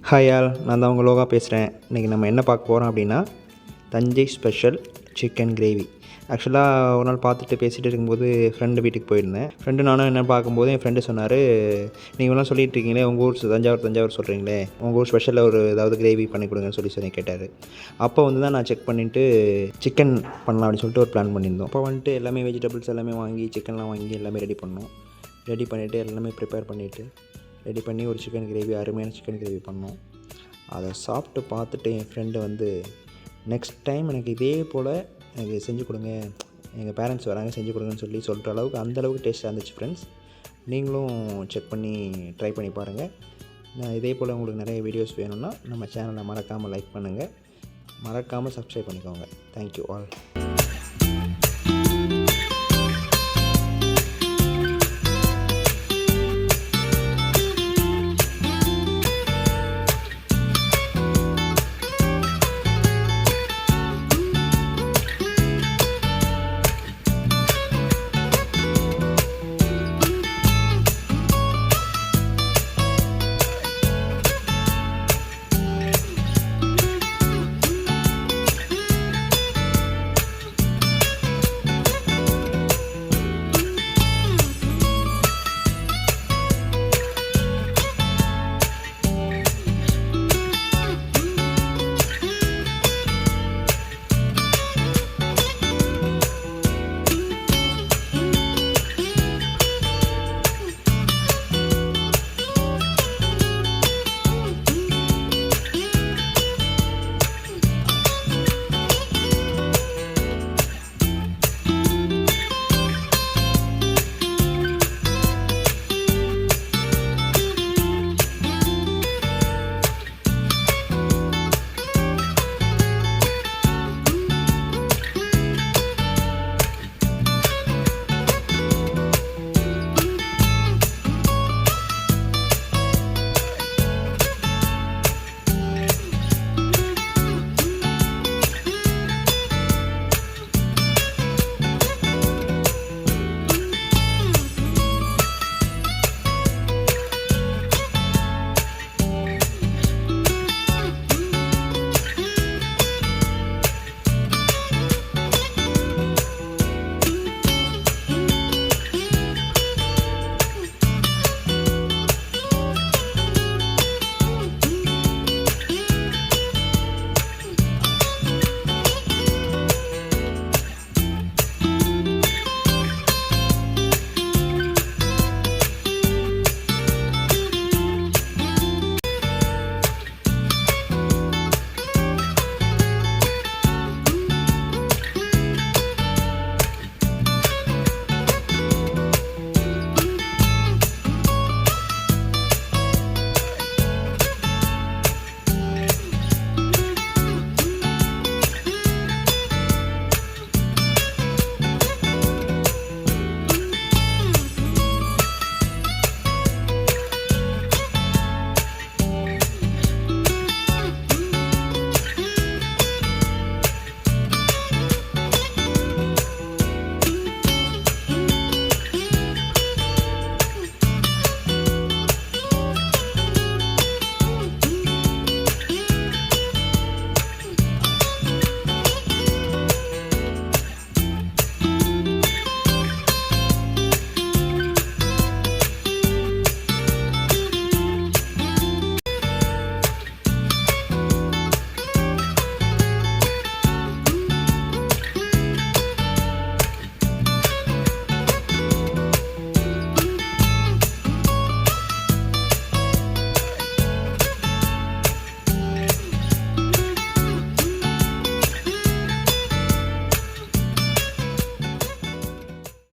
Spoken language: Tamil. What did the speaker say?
ஹாய் ஆல், நான் தான் உங்கள் லோகா பேசுகிறேன். இன்றைக்கி நம்ம என்ன பார்க்க போகிறோம் அப்படின்னா தஞ்சை ஸ்பெஷல் சிக்கன் கிரேவி. ஆக்சுவலாக ஒரு நாள் பார்த்துட்டு பேசிகிட்டு இருக்கும்போது ஃப்ரெண்டு வீட்டுக்கு போயிருந்தேன். ஃப்ரெண்டு நானும் என்ன பார்க்கும்போது என் ஃப்ரெண்டு சொன்னார், நீங்களாம் சொல்லிட்டு இருக்கீங்களே உங்கள் ஊர் தஞ்சாவூர் சொல்கிறீங்களே, உங்கள் ஊர் ஸ்பெஷலில் ஒரு ஏதாவது கிரேவி பண்ணி கொடுங்கன்னு சொல்லி கேட்டார். அப்போ வந்து தான் நான் செக் பண்ணிவிட்டு சிக்கன் பண்ணலாம் அப்படின்னு சொல்லிட்டு ஒரு பிளான் பண்ணியிருந்தோம். அப்போ வந்துட்டு எல்லாமே வெஜிடபிள்ஸ் எல்லாமே வாங்கி சிக்கன்லாம் வாங்கி எல்லாமே ரெடி பண்ணோம். ரெடி பண்ணிவிட்டு எல்லாமே ப்ரிப்பேர் பண்ணிவிட்டு ரெடி பண்ணி ஒரு சிக்கன் கிரேவி, அருமையான சிக்கன் கிரேவி பண்ணோம். அதை சாப்பிட்டு பார்த்துட்டு என் ஃப்ரெண்டு வந்து நெக்ஸ்ட் டைம் எனக்கு இதே போல் எனக்கு செஞ்சு கொடுங்க, எங்கள் பேரண்ட்ஸ் வராங்க செஞ்சு கொடுங்கன்னு சொல்கிற அளவுக்கு அந்தளவுக்கு டேஸ்ட்டாக இருந்துச்சு ஃப்ரெண்ட்ஸ். நீங்களும் செக் பண்ணி ட்ரை பண்ணி பாருங்கள். நான் இதே போல் உங்களுக்கு நிறைய வீடியோஸ் வேணும்னா நம்ம சேனலை மறக்காமல் லைக் பண்ணுங்கள், மறக்காமல் சப்ஸ்கிரைப் பண்ணிக்கோங்க. Thank you all.